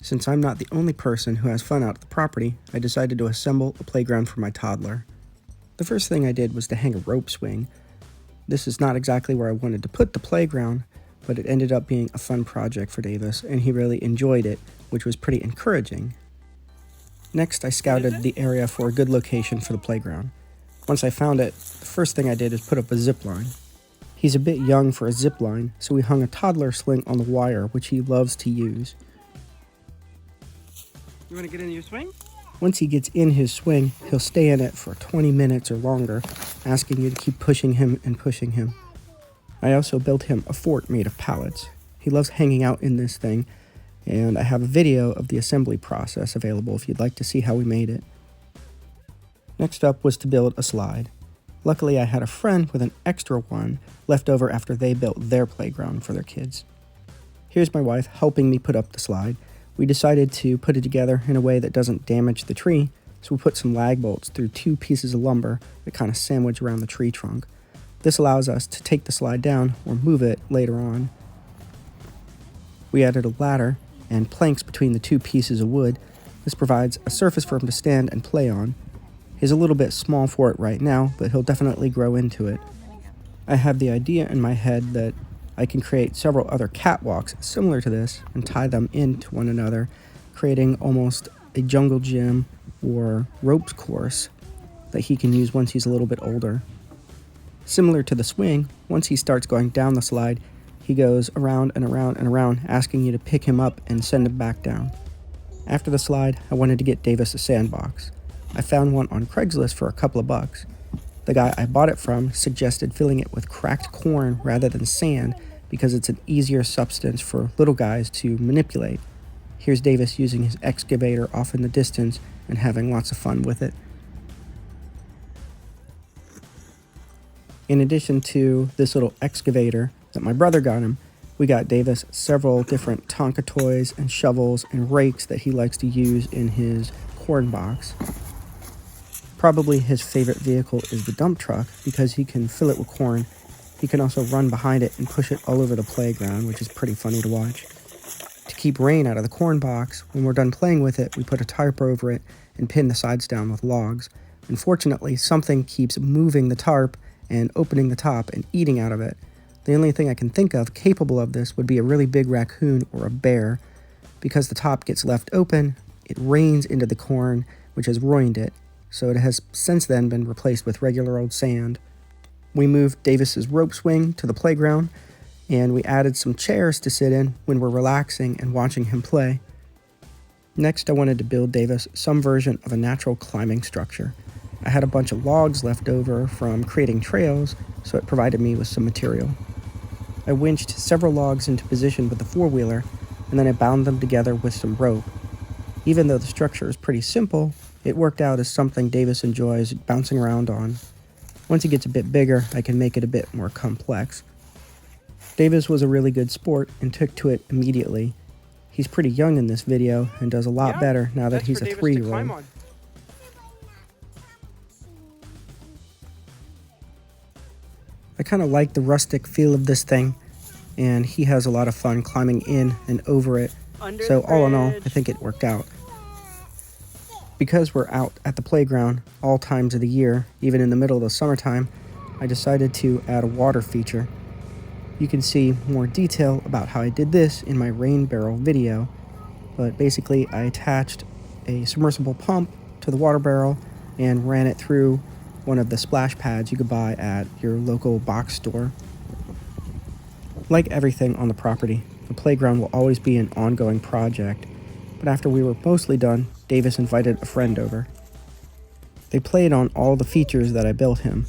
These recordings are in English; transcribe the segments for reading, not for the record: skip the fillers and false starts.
Since I'm not the only person who has fun out at the property, I decided to assemble a playground for my toddler. The first thing I did was to hang a rope swing. This is not exactly where I wanted to put the playground, but it ended up being a fun project for Davis, and he really enjoyed it, which was pretty encouraging. Next, I scouted the area for a good location for the playground. Once I found it, the first thing I did is put up a zip line. He's a bit young for a zip line, so we hung a toddler sling on the wire, which he loves to use. You want to get in your swing? Once he gets in his swing, he'll stay in it for 20 minutes or longer, asking you to keep pushing him and pushing him. I also built him a fort made of pallets. He loves hanging out in this thing, and I have a video of the assembly process available if you'd like to see how we made it. Next up was to build a slide. Luckily, I had a friend with an extra one left over after they built their playground for their kids. Here's my wife helping me put up the slide. We decided to put it together in a way that doesn't damage the tree, so we put some lag bolts through 2 pieces of lumber that kind of sandwich around the tree trunk. This allows us to take the slide down or move it later on. We added a ladder and planks between the 2 pieces of wood. This provides a surface for him to stand and play on. He's a little bit small for it right now, but he'll definitely grow into it. I have the idea in my head that I can create several other catwalks similar to this and tie them into one another, creating almost a jungle gym or ropes course that he can use once he's a little bit older. Similar to the swing, once he starts going down the slide, he goes around and around and around, asking you to pick him up and send him back down. After the slide, I wanted to get Davis a sandbox. I found one on Craigslist for a couple of bucks. The guy I bought it from suggested filling it with cracked corn rather than sand because it's an easier substance for little guys to manipulate. Here's Davis using his excavator off in the distance and having lots of fun with it. In addition to this little excavator that my brother got him, we got Davis several different Tonka toys and shovels and rakes that he likes to use in his corn box. Probably his favorite vehicle is the dump truck because he can fill it with corn. He can also run behind it and push it all over the playground, which is pretty funny to watch. To keep rain out of the corn box, when we're done playing with it, we put a tarp over it and pin the sides down with logs. Unfortunately, something keeps moving the tarp and opening the top and eating out of it. The only thing I can think of capable of this would be a really big raccoon or a bear. Because the top gets left open, it rains into the corn, which has ruined it. So it has since then been replaced with regular old sand. We moved Davis's rope swing to the playground, and we added some chairs to sit in when we're relaxing and watching him play. Next, I wanted to build Davis some version of a natural climbing structure. I had a bunch of logs left over from creating trails, so it provided me with some material. I winched several logs into position with the four-wheeler, and then I bound them together with some rope. Even though the structure is pretty simple, it worked out as something Davis enjoys bouncing around on. Once he gets a bit bigger, I can make it a bit more complex. Davis was a really good sport and took to it immediately. He's pretty young in this video and does a lot better now that he's a 3-year-old. I kind of like the rustic feel of this thing, and he has a lot of fun climbing in and over it. So all in all, I think it worked out. Because we're out at the playground all times of the year, even in the middle of the summertime, I decided to add a water feature. You can see more detail about how I did this in my rain barrel video, but basically I attached a submersible pump to the water barrel and ran it through one of the splash pads you could buy at your local box store. Like everything on the property, the playground will always be an ongoing project, but after we were mostly done, Davis invited a friend over. They played on all the features that I built him,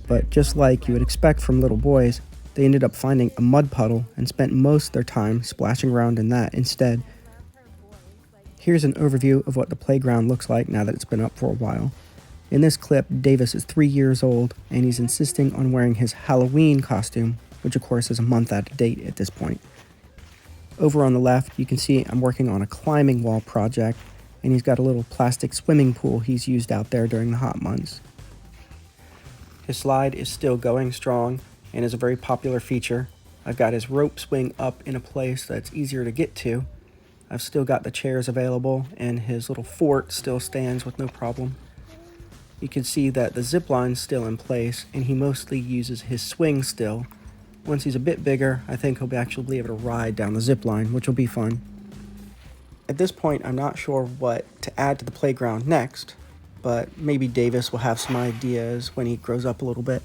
but just like you would expect from little boys, they ended up finding a mud puddle and spent most of their time splashing around in that instead. Here's an overview of what the playground looks like now that it's been up for a while. In this clip, Davis is 3 years old, and he's insisting on wearing his Halloween costume, which of course is a month out of date at this point. Over on the left, you can see I'm working on a climbing wall project, and he's got a little plastic swimming pool he's used out there during the hot months. His slide is still going strong and is a very popular feature. I've got his rope swing up in a place that's easier to get to. I've still got the chairs available, and his little fort still stands with no problem. You can see that the zip line's still in place, and he mostly uses his swing still. Once he's a bit bigger, I think he'll actually be able to ride down the zip line, which will be fun. At this point, I'm not sure what to add to the playground next, but maybe Davis will have some ideas when he grows up a little bit.